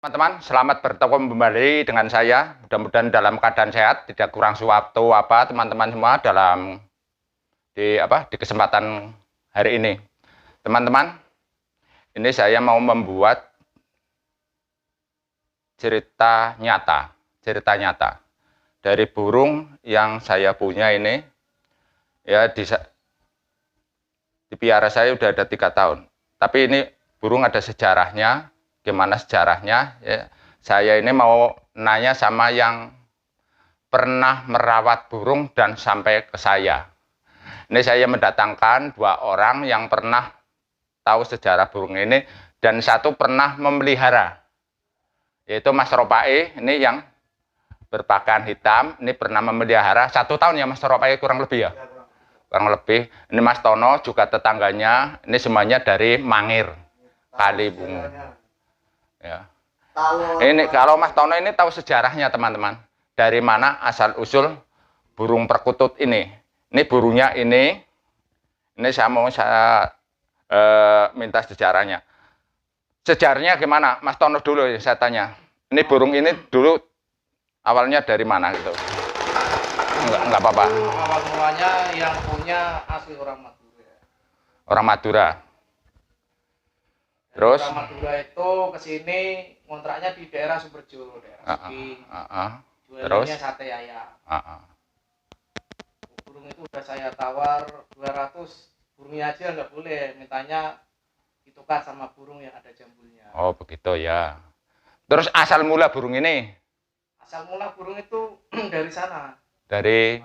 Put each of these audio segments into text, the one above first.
Teman-teman, selamat bertemu kembali dengan saya. Mudah-mudahan dalam keadaan sehat, tidak kurang suatu apa teman-teman semua dalam di kesempatan hari ini. Teman-teman, ini saya mau membuat cerita nyata dari burung yang saya punya ini. Ya, dipiara saya udah ada 3 tahun. Tapi ini burung ada sejarahnya. Gimana sejarahnya? Ya, saya ini mau nanya sama yang pernah merawat burung dan sampai ke saya. Ini saya mendatangkan 2 orang yang pernah tahu sejarah burung ini dan satu pernah memelihara, yaitu Mas Ropai. Ini yang berpakaian hitam, ini pernah memelihara 1 tahun ya Mas Ropai, kurang lebih ya? Kurang lebih. Ini Mas Tono juga tetangganya, ini semuanya dari Mangir, Kalibungu. Ya. Ini kalau Mas Tono ini tahu sejarahnya teman-teman. Dari mana asal usul burung perkutut ini. Ini burungnya ini saya mau minta sejarahnya. Sejarahnya gimana? Mas Tono dulu saya tanya. Ini burung ini dulu awalnya dari mana gitu? Enggak apa-apa. Awal mulanya yang punya asli orang Madura. Orang Madura. Terus? Orang Madura itu kesini kontraknya di daerah Sumberjo, daerah Suki. Terus? Sate ayam. Burung itu udah saya tawar 200, burungnya aja nggak boleh, mintanya ditukar sama burung yang ada jambulnya. Oh begitu ya. Terus asal mula burung ini? Asal mula burung itu dari sana. Dari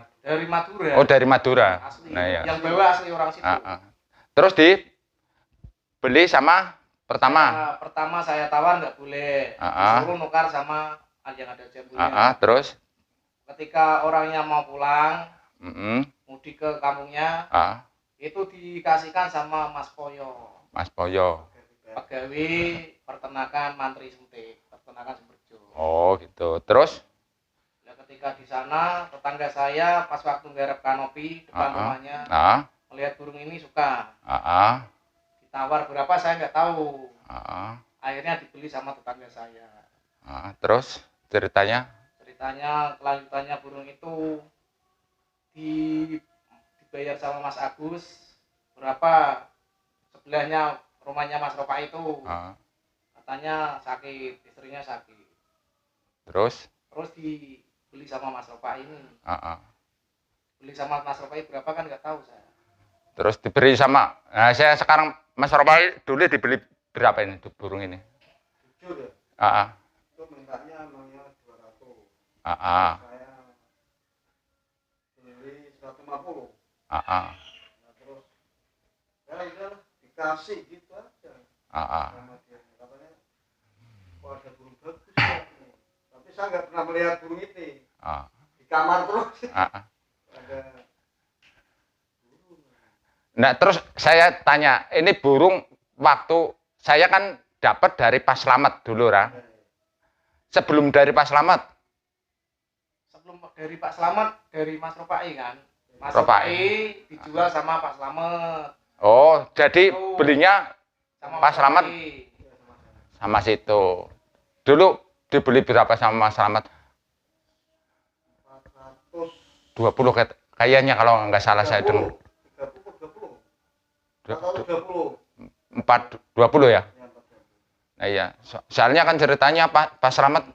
Madura. Oh dari Madura. Asli. Nah, ya. Yang bawa asli orang situ. Terus dibeli sama pertama? Pertama saya tawar nggak boleh. Disuruh nukar sama yang ada jambulnya. Terus? Ketika orangnya mau pulang, mudik ke kampungnya, itu dikasihkan sama Mas Poyo. Mas Poyo. Pegawai peternakan Mantri Suntik, peternakan Sumberjo. Oh gitu. Terus? Ketika di sana tetangga saya pas waktu nggarap kanopi depan rumahnya melihat burung ini suka. Ditawar berapa saya nggak tahu. Akhirnya dibeli sama tetangga saya. Terus ceritanya? Kelanjutannya burung itu dibayar sama Mas Agus berapa, sebelahnya rumahnya Mas Ropa itu katanya sakit, istrinya sakit. Terus Dibeli sama Mas Ropa ini. Beli sama Mas Ropa berapa kan nggak tahu saya. Terus diberi sama, nah saya sekarang Mas Ropa dulu dibeli berapa ini burung ini? 7 ya? Itu mintanya emangnya 200. Saya beli 150. Nah, terus ya udah dikasih gitu aja. Sama dia katanya, kok ada burung bagus ya. Tapi saya nggak pernah melihat burung itu. Di kamar terus. Nah terus saya tanya, ini burung waktu saya kan dapat dari Pak Slamet dulu sebelum dari Pak Slamet. Sebelum dari Pak Slamet, dari Mas Ropai kan. Mas Ropai dijual sama Pak Slamet. Oh jadi belinya sama Pak Slamet sama situ. Dulu dibeli berapa sama Mas Slamet? 20 kayaknya kalau nggak salah 30, saya dengar. 20 ya? Nah iya, soalnya kan ceritanya Pak Slamet.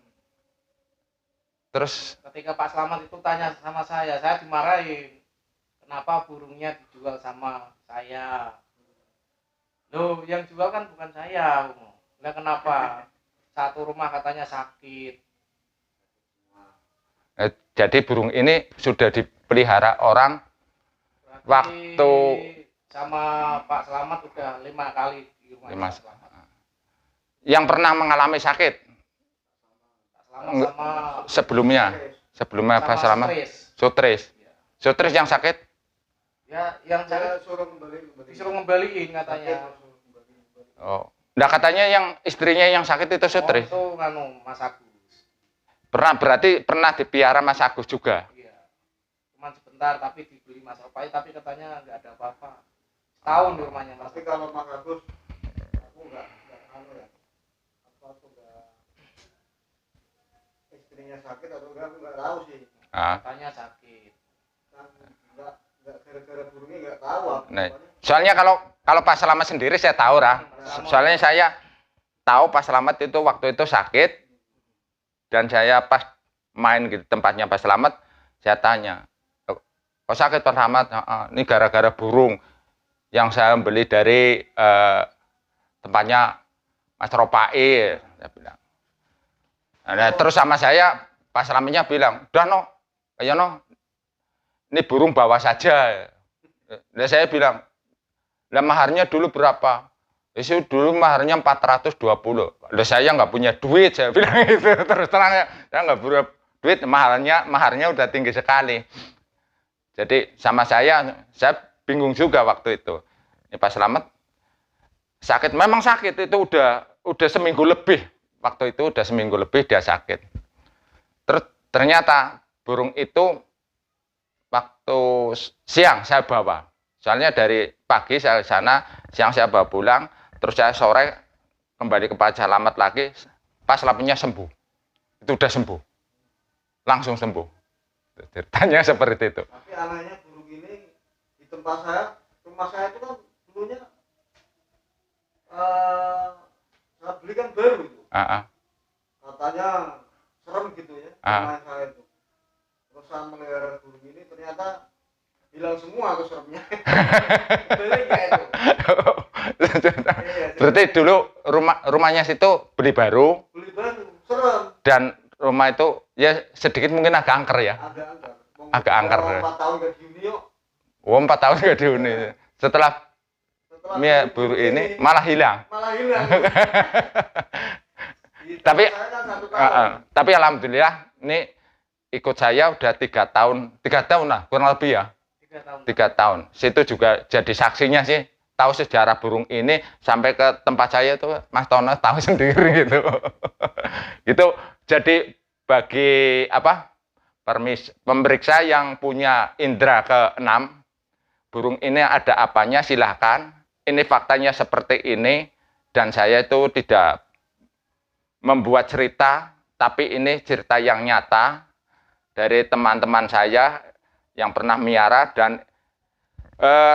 Terus ketika Pak Slamet itu tanya sama saya dimarahin. Kenapa burungnya dijual sama saya? Loh, yang jual kan bukan saya. Nah, kenapa? Satu rumah katanya sakit. Jadi burung ini sudah dipelihara orang. Berarti waktu sama Pak Slamet udah 5 kali di rumah. Yang pernah mengalami sakit? Sama sebelumnya Pak Slamet. Sutris yang sakit? Ya, yang sakit disuruh ngembaliin katanya. Oh, nah katanya yang istrinya yang sakit itu Sutris. Oh, itu Mas Agus. Berarti pernah dipiara Mas Agus juga? Iya. Cuman sebentar tapi dibeli Mas Ropai, tapi katanya nggak ada apa-apa. Setahun di rumahnya Mas. Tapi kalau Mas Agus aku nggak ya. Apa tuh nggak kayaknya sakit atau enggak, aku nggak tahu sih. Katanya sakit. Kan nggak gara-gara burungnya nggak tahu aku. Nah, soalnya kalau Pak Slamet sendiri saya tahu lah. Soalnya saya tahu Pak Slamet itu waktu itu sakit dan saya pas main di tempatnya Pak Slamet, saya tanya, kok sakit Pak Slamet? Ini gara-gara burung yang saya beli dari tempatnya Mas Ropai, saya bilang. Nah, terus sama saya Pak Slametnya bilang, udah no, ayo no, ini burung bawa saja. Nah, saya bilang, lah maharnya dulu berapa? Itu dulu maharnya 420. Lah saya nggak punya duit, saya bilang itu. Terus terang ya, saya nggak punya duit, maharnya udah tinggi sekali. Jadi sama saya bingung juga waktu itu. Ini Pak Slamet sakit, memang sakit itu udah seminggu lebih. Waktu itu udah seminggu lebih dia sakit. Terus ternyata burung itu waktu siang saya bawa. Soalnya dari pagi saya ke sana, siang saya bawa pulang, terus saya sore kembali ke Pak Slamet lagi, Pak Slametnya sembuh. Itu udah sembuh. Langsung sembuh. Ceritanya seperti itu. Tapi anehnya burung ini di tempat saya, rumah saya itu kan dulunya saya beli kan baru itu. Katanya serem gitu ya, rumah saya itu. Terus saya melihara burung ini ternyata hilang semua tuh seremnya. Betul nggak itu? Berarti dulu rumahnya situ beli baru. Beli baru, serem. Dan rumah itu ya sedikit mungkin agak angker ya. Agak angker. 4 tahun gak dihuni yuk. Oh, 4 tahun gak dihuni. Setelah burung ini malah hilang. Malah hilang. Tapi alhamdulillah ini ikut saya udah 3 tahun lah kurang lebih ya. 3 tahun. Situ juga jadi saksinya sih, tahu sejarah burung ini sampai ke tempat saya itu Mas Tono tahu sendiri gitu. Itu jadi bagi pemeriksa yang punya indera ke-6, burung ini ada apanya silahkan. Ini faktanya seperti ini dan saya itu tidak membuat cerita, tapi ini cerita yang nyata dari teman-teman saya yang pernah miara dan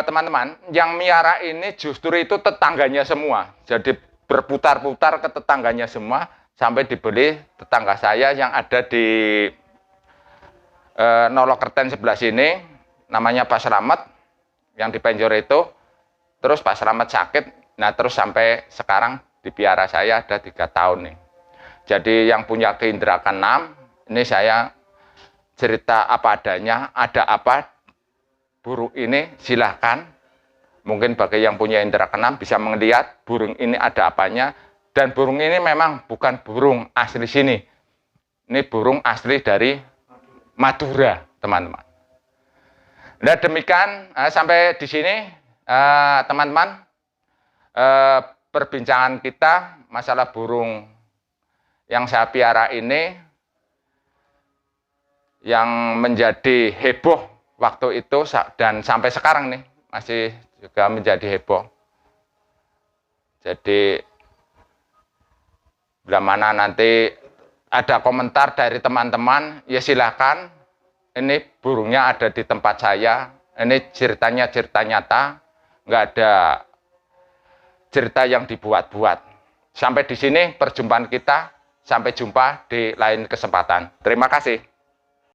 teman-teman yang miara ini justru itu tetangganya semua. Jadi berputar-putar ke tetangganya semua sampai dibeli tetangga saya yang ada di Nolokerten sebelah sini, namanya Pak Slamet yang di Penjor itu. Terus Pak Slamet sakit, nah terus sampai sekarang dipiara saya ada 3 tahun nih. Jadi yang punya keindera ke-6, ini saya cerita apa adanya, ada apa burung ini silahkan. Mungkin bagi yang punya indera ke-6 bisa melihat burung ini ada apanya. Dan burung ini memang bukan burung asli sini. Ini burung asli dari Madura, teman-teman. Nah demikian sampai di sini teman-teman perbincangan kita masalah burung yang saya piara ini yang menjadi heboh waktu itu dan sampai sekarang nih masih juga menjadi heboh. Jadi bila mana nanti ada komentar dari teman-teman ya silahkan. Ini burungnya ada di tempat saya. Ini ceritanya cerita nyata, nggak ada cerita yang dibuat-buat. Sampai di sini perjumpaan kita. Sampai jumpa di lain kesempatan. Terima kasih.